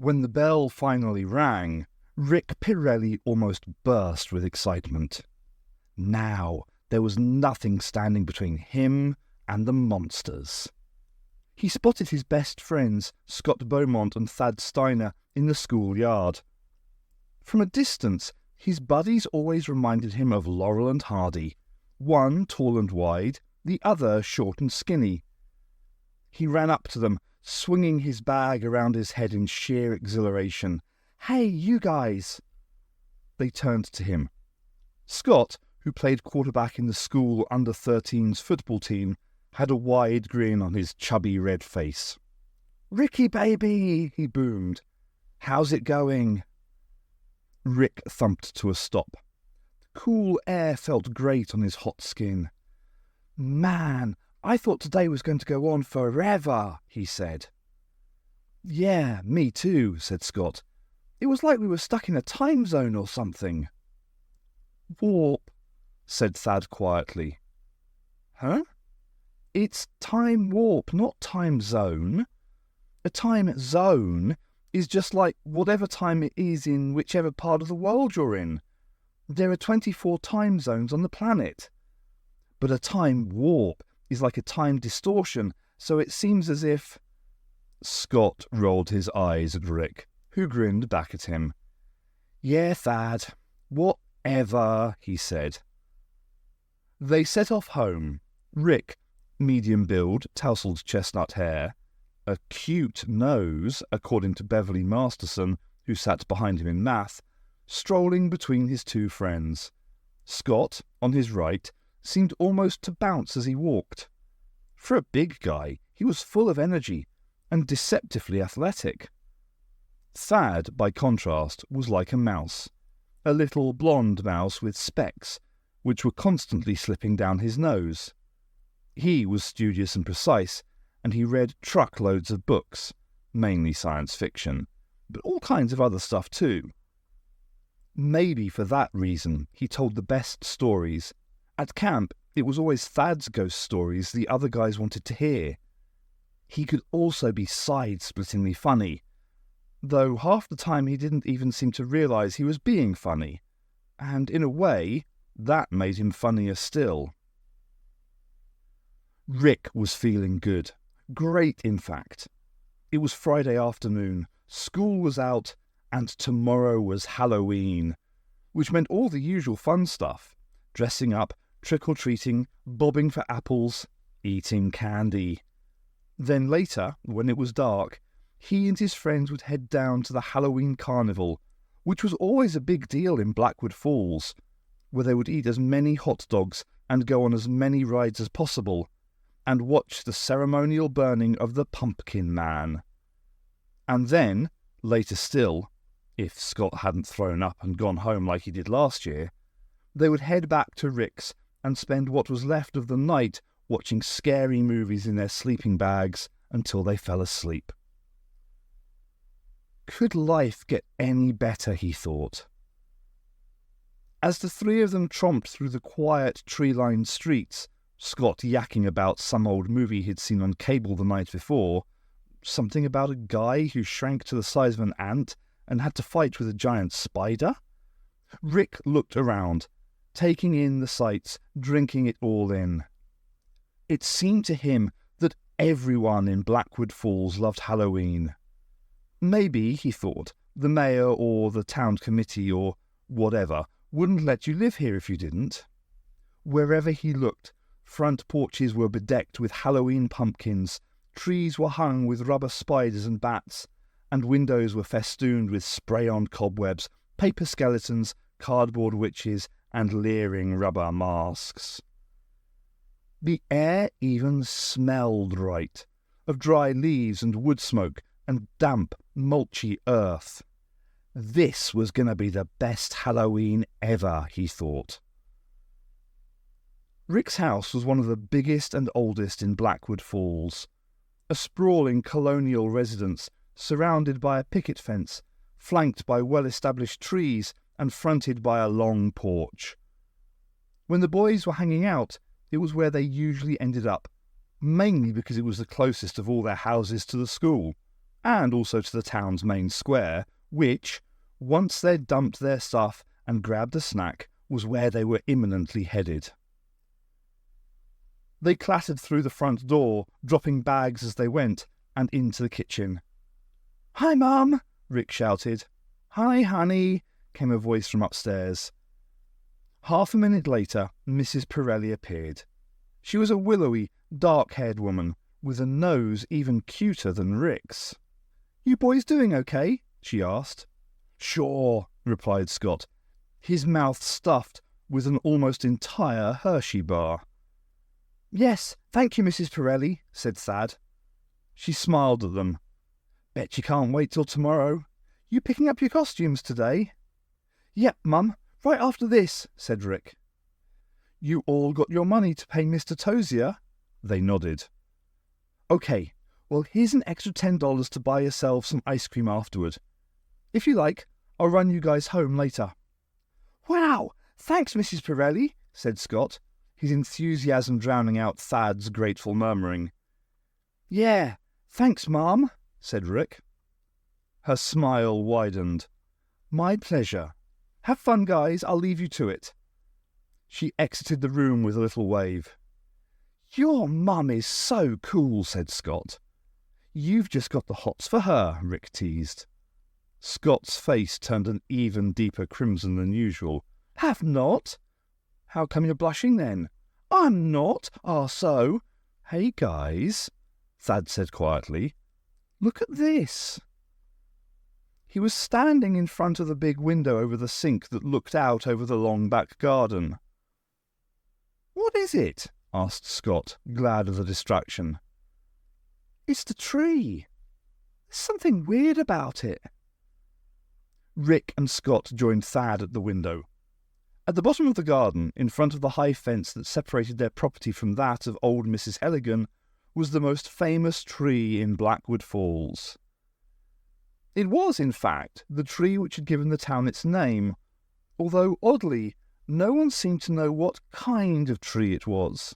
When the bell finally rang, Rick Pirelli almost burst with excitement. Now there was nothing standing between him and the monsters. He spotted his best friends, Scott Beaumont and Thad Steiner, in the schoolyard. From a distance, his buddies always reminded him of Laurel and Hardy, one tall and wide, the other short and skinny. He ran up to them, swinging his bag around his head in sheer exhilaration. "Hey, you guys!" They turned to him. Scott, who played quarterback in the school under-13s football team, had a wide grin on his chubby red face. "Ricky, baby!" he boomed. "How's it going?" Rick thumped to a stop. Cool air felt great on his hot skin. "Man, I thought today was going to go on forever," he said. "Yeah, me too," said Scott. "It was like we were stuck in a time zone or something." "Warp," said Thad quietly. "Huh?" "It's time warp, not time zone. A time zone is just like whatever time it is in whichever part of the world you're in. There are 24 time zones on the planet. But a time warp is like a time distortion, so it seems as if..." Scott rolled his eyes at Rick, who grinned back at him. "Yeah, Thad, whatever," he said. They set off home. Rick, medium build, tousled chestnut hair, a cute nose, according to Beverly Masterson, who sat behind him in math, strolling between his two friends. Scott, on his right, seemed almost to bounce as he walked. For a big guy, he was full of energy and deceptively athletic. Thad, by contrast, was like a mouse, a little blonde mouse with specs, which were constantly slipping down his nose. He was studious and precise, and he read truckloads of books, mainly science fiction, but all kinds of other stuff too. Maybe for that reason he told the best stories. At camp, it was always Thad's ghost stories the other guys wanted to hear. He could also be side-splittingly funny, though half the time he didn't even seem to realise he was being funny, and in a way, that made him funnier still. Rick was feeling good. Great, in fact. It was Friday afternoon, school was out, and tomorrow was Halloween, which meant all the usual fun stuff: dressing up, trick-or-treating, bobbing for apples, eating candy. Then later, when it was dark, he and his friends would head down to the Halloween carnival, which was always a big deal in Blackwood Falls, where they would eat as many hot dogs and go on as many rides as possible, and watch the ceremonial burning of the Pumpkin Man. And then, later still, if Scott hadn't thrown up and gone home like he did last year, they would head back to Rick's and spend what was left of the night watching scary movies in their sleeping bags until they fell asleep. Could life get any better, he thought. As the three of them tromped through the quiet, tree-lined streets, Scott yakking about some old movie he'd seen on cable the night before, something about a guy who shrank to the size of an ant and had to fight with a giant spider, Rick looked around, taking in the sights, drinking it all in. It seemed to him that everyone in Blackwood Falls loved Halloween. Maybe, he thought, the mayor or the town committee or whatever wouldn't let you live here if you didn't. Wherever he looked, front porches were bedecked with Halloween pumpkins, trees were hung with rubber spiders and bats, and windows were festooned with spray-on cobwebs, paper skeletons, cardboard witches, and leering rubber masks. The air even smelled right, of dry leaves and wood smoke and damp, mulchy earth. This was going to be the best Halloween ever, he thought. Rick's house was one of the biggest and oldest in Blackwood Falls, a sprawling colonial residence surrounded by a picket fence, flanked by well-established trees and fronted by a long porch. When the boys were hanging out, it was where they usually ended up, mainly because it was the closest of all their houses to the school, and also to the town's main square, which, once they'd dumped their stuff and grabbed a snack, was where they were imminently headed. They clattered through the front door, dropping bags as they went, and into the kitchen. "Hi, Mum!" Rick shouted. "Hi, honey!" came a voice from upstairs. Half a minute later, Mrs. Pirelli appeared. She was a willowy, dark-haired woman, with a nose even cuter than Rick's. "You boys doing okay?" she asked. "Sure," replied Scott, his mouth stuffed with an almost entire Hershey bar. "Yes, thank you, Mrs. Pirelli," said Thad. She smiled at them. "Bet you can't wait till tomorrow. You picking up your costumes today?" "Yep, Mum, right after this," said Rick. "You all got your money to pay Mr. Tozier?" They nodded. "Okay, well here's an extra $10 to buy yourselves some ice cream afterward. If you like, I'll run you guys home later." "Wow, thanks, Mrs. Pirelli," said Scott, his enthusiasm drowning out Thad's grateful murmuring. "Yeah, thanks, Mom," said Rick. Her smile widened. "My pleasure. Have fun, guys. I'll leave you to it." She exited the room with a little wave. "Your mum is so cool," said Scott. "You've just got the hots for her," Rick teased. Scott's face turned an even deeper crimson than usual. "Have not? How come you're blushing then?" "I'm not. So." "Hey, guys," Thad said quietly. "Look at this." He was standing in front of the big window over the sink that looked out over the long back garden. "What is it?" asked Scott, glad of the distraction. "It's the tree. There's something weird about it." Rick and Scott joined Thad at the window. At the bottom of the garden, in front of the high fence that separated their property from that of old Mrs. Helligan, was the most famous tree in Blackwood Falls. It was, in fact, the tree which had given the town its name, although, oddly, no one seemed to know what kind of tree it was.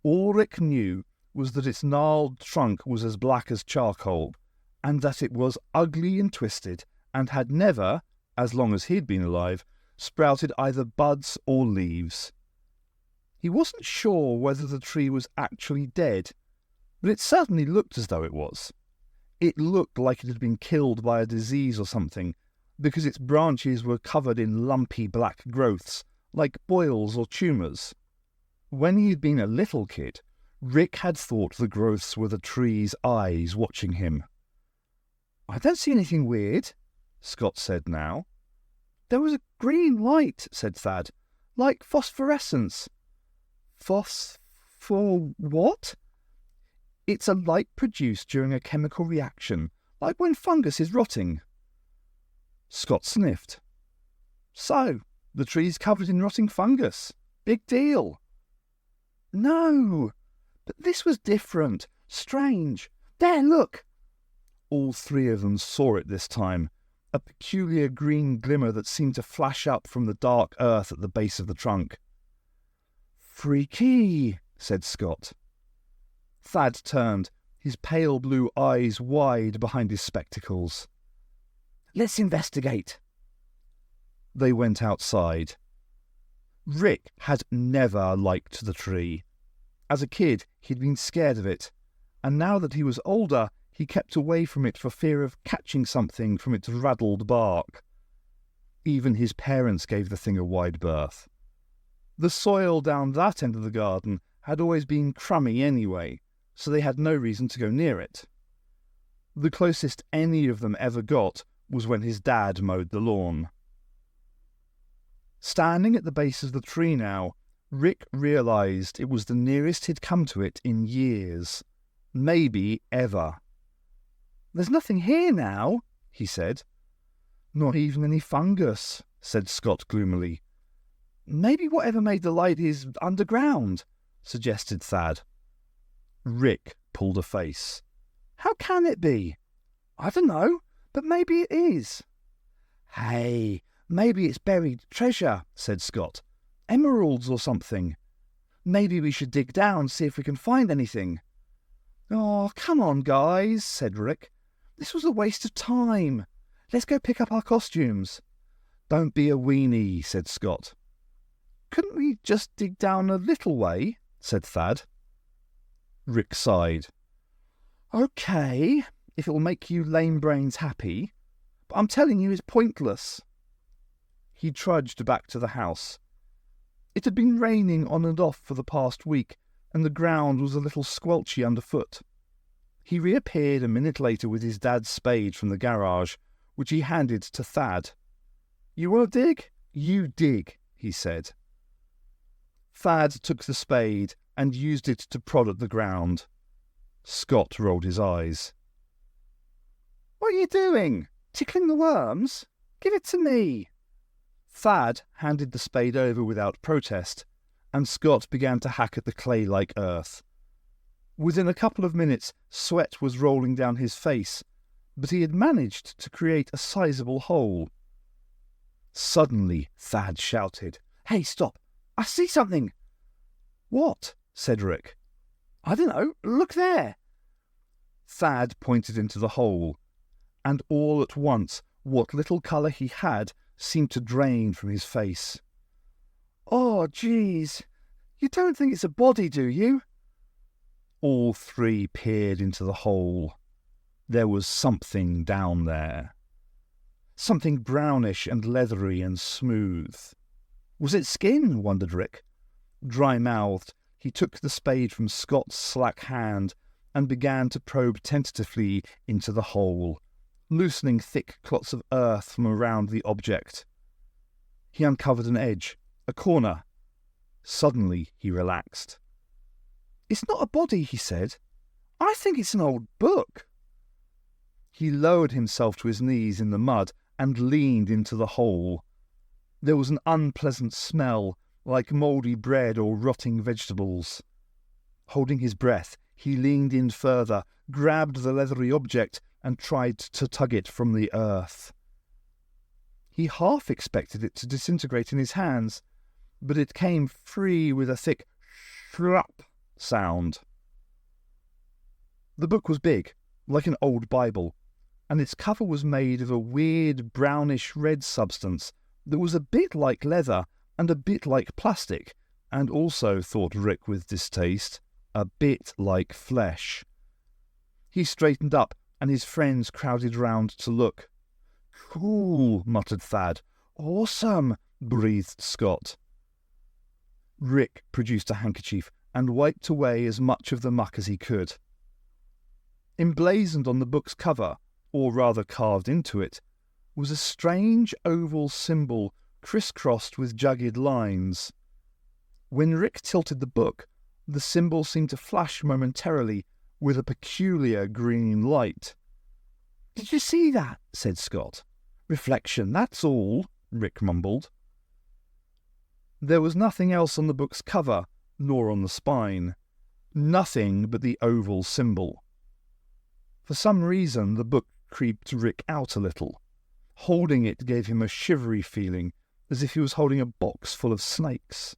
All Rick knew was that its gnarled trunk was as black as charcoal, and that it was ugly and twisted, and had never, as long as he'd been alive, sprouted either buds or leaves. He wasn't sure whether the tree was actually dead, but it certainly looked as though it was. It looked like it had been killed by a disease or something, because its branches were covered in lumpy black growths, like boils or tumours. When he had been a little kid, Rick had thought the growths were the tree's eyes watching him. "I don't see anything weird," Scott said now. "There was a green light," said Thad, "like phosphorescence." For what?" "It's a light produced during a chemical reaction, like when fungus is rotting." Scott sniffed. "So, the tree's covered in rotting fungus. Big deal." "No, but this was different. Strange. There, look." All three of them saw it this time, a peculiar green glimmer that seemed to flash up from the dark earth at the base of the trunk. "Freaky," said Scott. Thad turned, his pale blue eyes wide behind his spectacles. "Let's investigate." They went outside. Rick had never liked the tree. As a kid, he'd been scared of it, and now that he was older, he kept away from it for fear of catching something from its raddled bark. Even his parents gave the thing a wide berth. The soil down that end of the garden had always been crummy anyway, so they had no reason to go near it. The closest any of them ever got was when his dad mowed the lawn. Standing at the base of the tree now, Rick realized it was the nearest he'd come to it in years, maybe ever. "There's nothing here now," he said. "Not even any fungus," said Scott gloomily. "Maybe whatever made the light is underground," suggested Thad. Rick pulled a face. "How can it be?" "I don't know, but maybe it is." "Hey, maybe it's buried treasure," said Scott. "Emeralds or something. Maybe we should dig down, see if we can find anything." "Oh, come on, guys," said Rick. This was a waste of time. Let's go pick up our costumes. Don't be a weenie, said Scott. Couldn't we just dig down a little way? Said Thad. Rick sighed. Okay, if it'll make you lame brains happy, but I'm telling you it's pointless. He trudged back to the house. It had been raining on and off for the past week, and the ground was a little squelchy underfoot. He reappeared a minute later with his dad's spade from the garage, which he handed to Thad. You want to dig? You dig, he said. Thad took the spade and used it to prod at the ground. Scott rolled his eyes. What are you doing? Tickling the worms? Give it to me. Thad handed the spade over without protest, and Scott began to hack at the clay-like earth. Within a couple of minutes, sweat was rolling down his face, but he had managed to create a sizable hole. Suddenly, Thad shouted, Hey, stop! I see something! What? Said Rick. I don't know. Look there! Thad pointed into the hole, and all at once what little colour he had seemed to drain from his face. Oh, geez! You don't think it's a body, do you? All three peered into the hole. There was something down there. Something brownish and leathery and smooth. Was it skin? Wondered Rick. Dry-mouthed, he took the spade from Scott's slack hand and began to probe tentatively into the hole, loosening thick clots of earth from around the object. He uncovered an edge, a corner. Suddenly he relaxed. It's not a body, he said. I think it's an old book. He lowered himself to his knees in the mud and leaned into the hole. There was an unpleasant smell, like mouldy bread or rotting vegetables. Holding his breath, he leaned in further, grabbed the leathery object, and tried to tug it from the earth. He half expected it to disintegrate in his hands, but it came free with a thick shrap sound. The book was big, like an old Bible, and its cover was made of a weird brownish-red substance that was a bit like leather and a bit like plastic, and also, thought Rick with distaste, a bit like flesh. He straightened up, and his friends crowded round to look. Cool, muttered Thad. Awesome, breathed Scott. Rick produced a handkerchief and wiped away as much of the muck as he could. Emblazoned on the book's cover, or rather carved into it, was a strange oval symbol crisscrossed with jagged lines. When Rick tilted the book, the symbol seemed to flash momentarily with a peculiar green light. Did you see that? Said Scott. Reflection, that's all, Rick mumbled. There was nothing else on the book's cover, nor on the spine. Nothing but the oval symbol. For some reason, the book creeped Rick out a little. Holding it gave him a shivery feeling, as if he was holding a box full of snakes.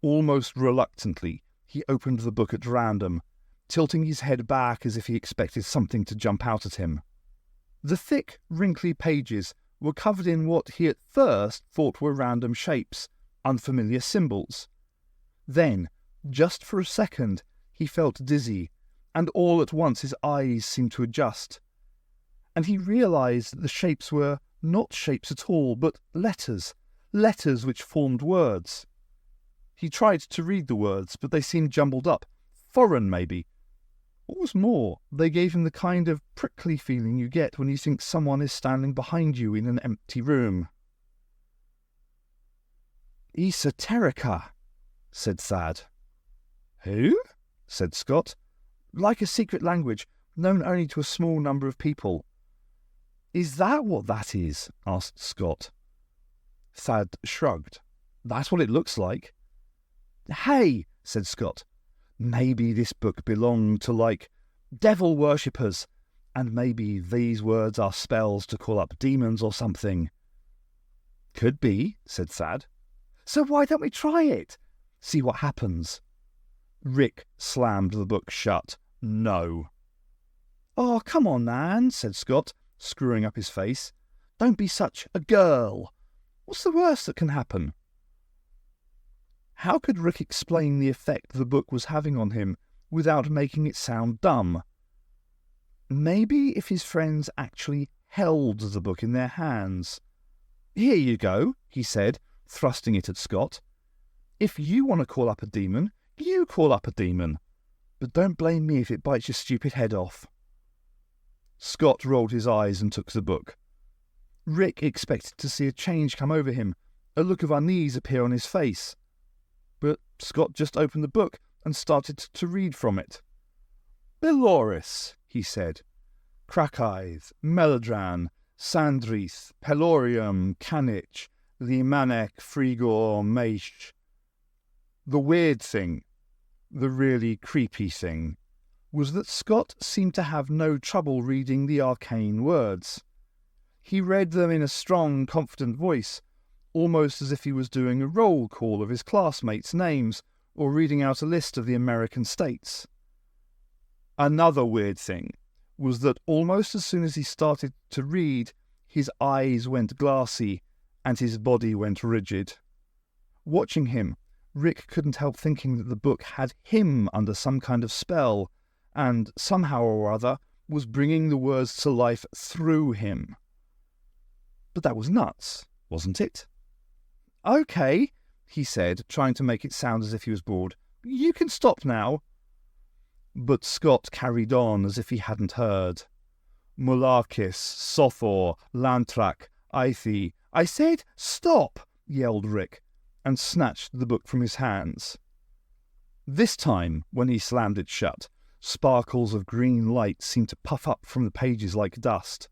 Almost reluctantly, he opened the book at random, tilting his head back as if he expected something to jump out at him. The thick, wrinkly pages were covered in what he at first thought were random shapes, unfamiliar symbols. Then, just for a second, he felt dizzy, and all at once his eyes seemed to adjust. And he realized that the shapes were not shapes at all, but letters which formed words. He tried to read the words, but they seemed jumbled up, foreign maybe. What was more, they gave him the kind of prickly feeling you get when you think someone is standing behind you in an empty room. Esoterica, said Thad. Who? Said Scott. Like a secret language, known only to a small number of people. Is that what that is? Asked Scott. Thad shrugged. That's what it looks like. Hey, said Scott. Maybe this book belonged to, like, devil worshippers, and maybe these words are spells to call up demons or something. Could be, said Thad. So why don't we try it? See what happens. Rick slammed the book shut. No. "Oh, come on, Nan," said Scott, screwing up his face. "Don't be such a girl. What's the worst that can happen?" How could Rick explain the effect the book was having on him without making it sound dumb? Maybe if his friends actually held the book in their hands. "Here you go," he said, thrusting it at Scott. "If you want to call up a demon, you call up a demon. But don't blame me if it bites your stupid head off." Scott rolled his eyes and took the book. Rick expected to see a change come over him, a look of unease appear on his face. But Scott just opened the book and started to read from it. "Beloris," he said. "Cracaidd, Melodran, Sandrith, Pelorium, Canich, Limanec, Frigor, Meish." The weird thing, the really creepy thing, was that Scott seemed to have no trouble reading the arcane words. He read them in a strong, confident voice, almost as if he was doing a roll call of his classmates' names or reading out a list of the American states. Another weird thing was that almost as soon as he started to read, his eyes went glassy and his body went rigid. Watching him, Rick couldn't help thinking that the book had him under some kind of spell and, somehow or other, was bringing the words to life through him. But that was nuts, wasn't it? "Okay," he said, trying to make it sound as if he was bored. "You can stop now." But Scott carried on as if he hadn't heard. "Mularkis, Sothor, Lantrak, Aithi." "I said stop," yelled Rick, and snatched the book from his hands. This time, when he slammed it shut, sparkles of green light seemed to puff up from the pages like dust.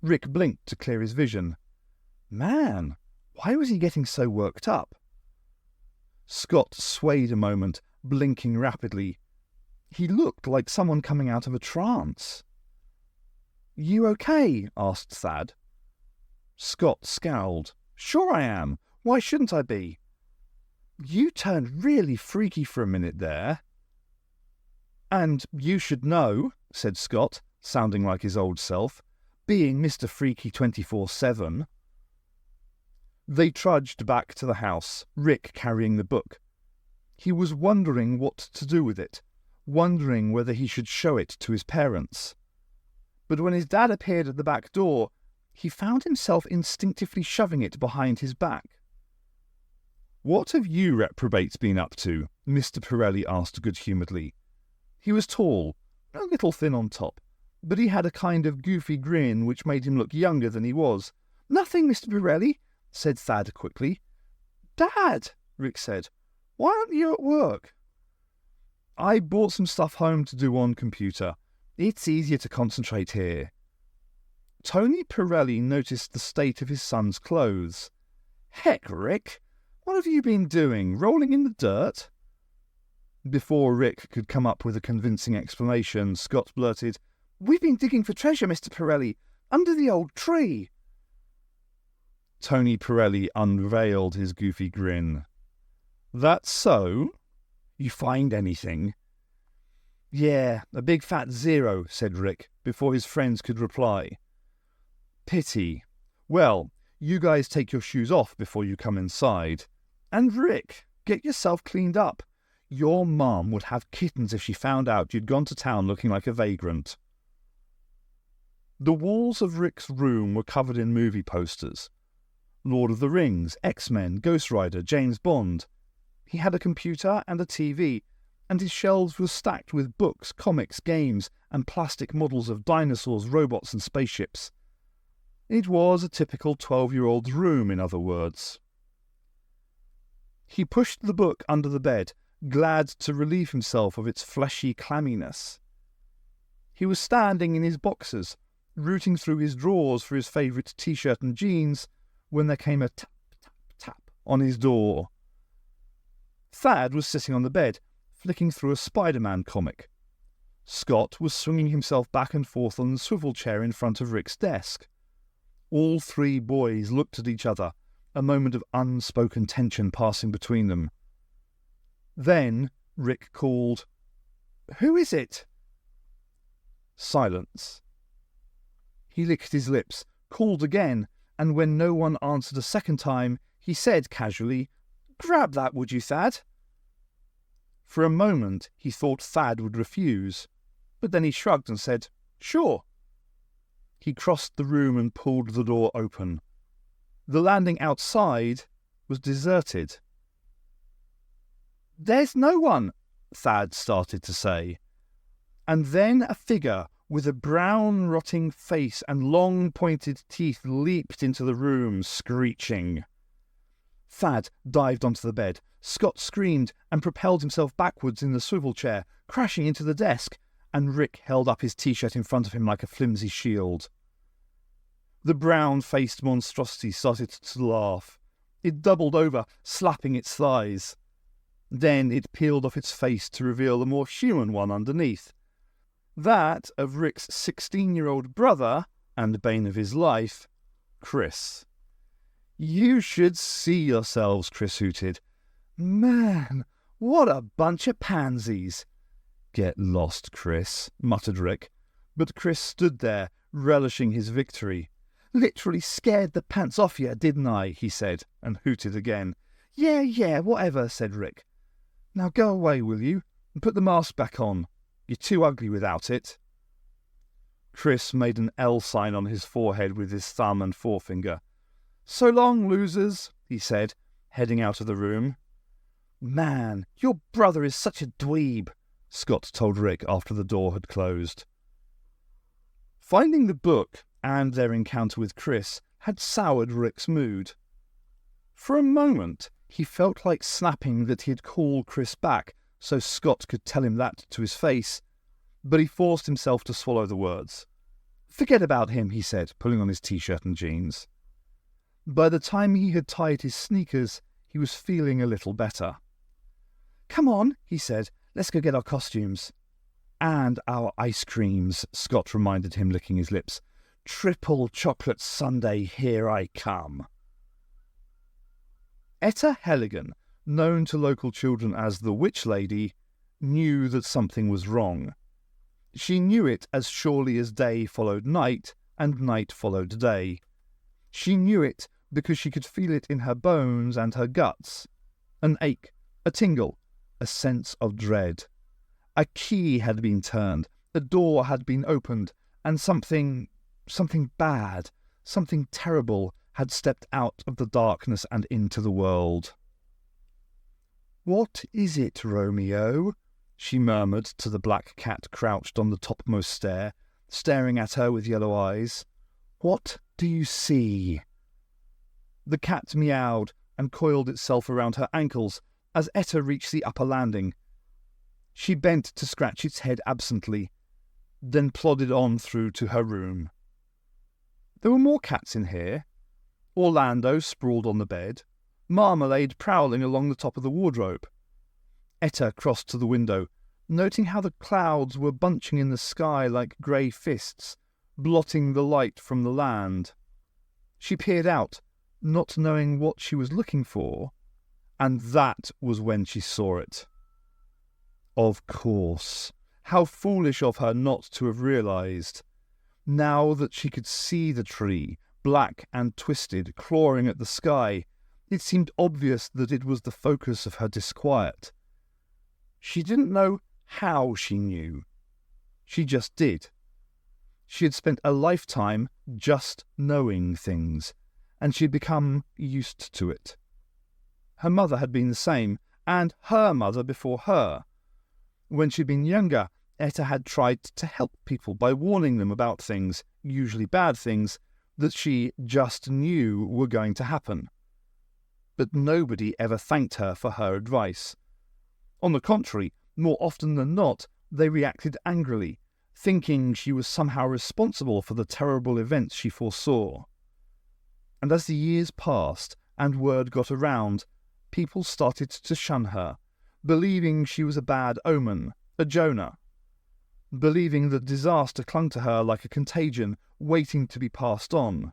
Rick blinked to clear his vision. Man, why was he getting so worked up? Scott swayed a moment, blinking rapidly. He looked like someone coming out of a trance. "You okay?" asked Thad. Scott scowled. "Sure I am. Why shouldn't I be?" "You turned really freaky for a minute there." "And you should know," said Scott, sounding like his old self, "being Mr. Freaky 24/7. They trudged back to the house, Rick carrying the book. He was wondering what to do with it, wondering whether he should show it to his parents. But when his dad appeared at the back door, he found himself instinctively shoving it behind his back. "What have you reprobates been up to?" Mr. Pirelli asked good-humouredly. He was tall, a little thin on top, but he had a kind of goofy grin which made him look younger than he was. "Nothing, Mr. Pirelli," said Thad quickly. "Dad," Rick said, "why aren't you at work?" "I brought some stuff home to do on computer. It's easier to concentrate here." Tony Pirelli noticed the state of his son's clothes. "Heck, Rick, what have you been doing, rolling in the dirt?" Before Rick could come up with a convincing explanation, Scott blurted, "We've been digging for treasure, Mr. Pirelli, under the old tree." Tony Pirelli unveiled his goofy grin. "That's so? You find anything?" "Yeah, a big fat 0, said Rick, before his friends could reply. "Pity. Well, you guys take your shoes off before you come inside. And Rick, get yourself cleaned up. Your mum would have kittens if she found out you'd gone to town looking like a vagrant." The walls of Rick's room were covered in movie posters. Lord of the Rings, X-Men, Ghost Rider, James Bond. He had a computer and a TV, and his shelves were stacked with books, comics, games, and plastic models of dinosaurs, robots, and spaceships. It was a typical 12-year-old's room, in other words. He pushed the book under the bed, glad to relieve himself of its fleshy clamminess. He was standing in his boxers, rooting through his drawers for his favourite t-shirt and jeans, when there came a tap, tap, tap on his door. Thad was sitting on the bed, flicking through a Spider-Man comic. Scott was swinging himself back and forth on the swivel chair in front of Rick's desk. All three boys looked at each other, a moment of unspoken tension passing between them. Then Rick called, "Who is it?" Silence. He licked his lips, called again, and when no one answered a second time, he said casually, "Grab that, would you, Thad?" For a moment he thought Thad would refuse, but then he shrugged and said, "Sure." He crossed the room and pulled the door open. The landing outside was deserted. "There's no one," Thad started to say. And then a figure with a brown, rotting face and long, pointed teeth leaped into the room, screeching. Thad dived onto the bed. Scott screamed and propelled himself backwards in the swivel chair, crashing into the desk, and Rick held up his T-shirt in front of him like a flimsy shield. The brown-faced monstrosity started to laugh. It doubled over, slapping its thighs. Then it peeled off its face to reveal a more human one underneath. That of Rick's 16-year-old brother, and bane of his life, Chris. "You should see yourselves," Chris hooted. "Man, what a bunch of pansies." "Get lost, Chris," muttered Rick. But Chris stood there, relishing his victory. "Literally scared the pants off you, didn't I?" he said, and hooted again. Yeah, whatever," said Rick. "Now go away, will you, and put the mask back on. You're too ugly without it." Chris made an L sign on his forehead with his thumb and forefinger. "So long, losers," he said, heading out of the room. "Man, your brother is such a dweeb," Scott told Rick after the door had closed. Finding the book and their encounter with Chris had soured Rick's mood. For a moment, he felt like snapping that he'd call Chris back so Scott could tell him that to his face, but he forced himself to swallow the words. "Forget about him," he said, pulling on his T-shirt and jeans. By the time he had tied his sneakers, he was feeling a little better. "Come on," he said, "let's go get our costumes." "And our ice creams," Scott reminded him, licking his lips. "Triple chocolate sundae, here I come." Etta Helligan, known to local children as the Witch Lady, knew that something was wrong. She knew it as surely as day followed night and night followed day. She knew it because she could feel it in her bones and her guts. An ache, a tingle, a sense of dread. A key had been turned, a door had been opened, and something bad, something terrible had stepped out of the darkness and into the world. "What is it, Romeo?" she murmured to the black cat crouched on the topmost stair, staring at her with yellow eyes. "What do you see?" The cat meowed and coiled itself around her ankles as Etta reached the upper landing. She bent to scratch its head absently, then plodded on through to her room. There were more cats in here. Orlando sprawled on the bed, Marmalade prowling along the top of the wardrobe. Etta crossed to the window, noting how the clouds were bunching in the sky like grey fists, blotting the light from the land. She peered out, not knowing what she was looking for, and that was when she saw it. Of course. How foolish of her not to have realised. Now that she could see the tree, black and twisted, clawing at the sky, it seemed obvious that it was the focus of her disquiet. She didn't know how she knew. She just did. She had spent a lifetime just knowing things, and she had become used to it. Her mother had been the same, and her mother before her. When she'd been younger, Etta had tried to help people by warning them about things, usually bad things, that she just knew were going to happen. But nobody ever thanked her for her advice. On the contrary, more often than not, they reacted angrily, thinking she was somehow responsible for the terrible events she foresaw. And as the years passed and word got around, people started to shun her, believing she was a bad omen, a Jonah, believing that disaster clung to her like a contagion waiting to be passed on.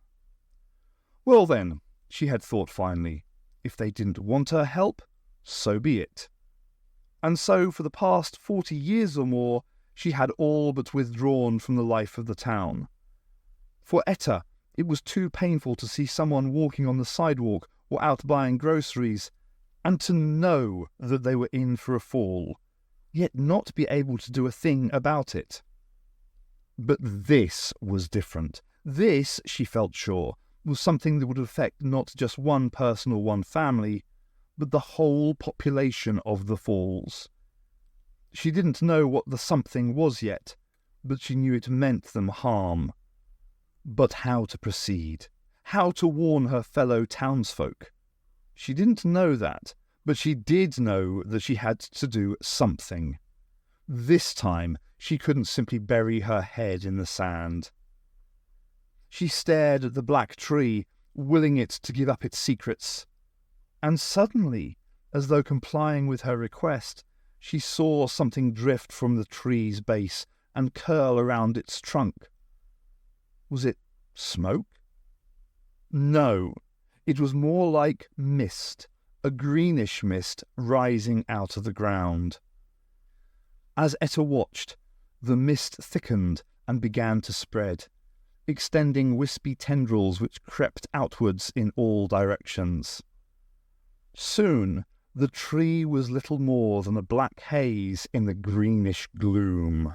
Well then, she had thought finally, if they didn't want her help, so be it. And so for the past 40 years or more, She had all but withdrawn from the life of the town. For Etta, it was too painful to see someone walking on the sidewalk or out buying groceries, and to know that they were in for a fall, yet not be able to do a thing about it. But this was different. This, she felt sure, was something that would affect not just one person or one family, but the whole population of the Falls. She didn't know what the something was yet, but she knew it meant them harm. But how to proceed? How to warn her fellow townsfolk? She didn't know that, but she did know that she had to do something. This time, she couldn't simply bury her head in the sand. She stared at the black tree, willing it to give up its secrets. And suddenly, as though complying with her request, she saw something drift from the tree's base and curl around its trunk. Was it smoke? No, it was more like mist, a greenish mist rising out of the ground. As Etta watched, the mist thickened and began to spread, extending wispy tendrils which crept outwards in all directions. Soon the tree was little more than a black haze in the greenish gloom.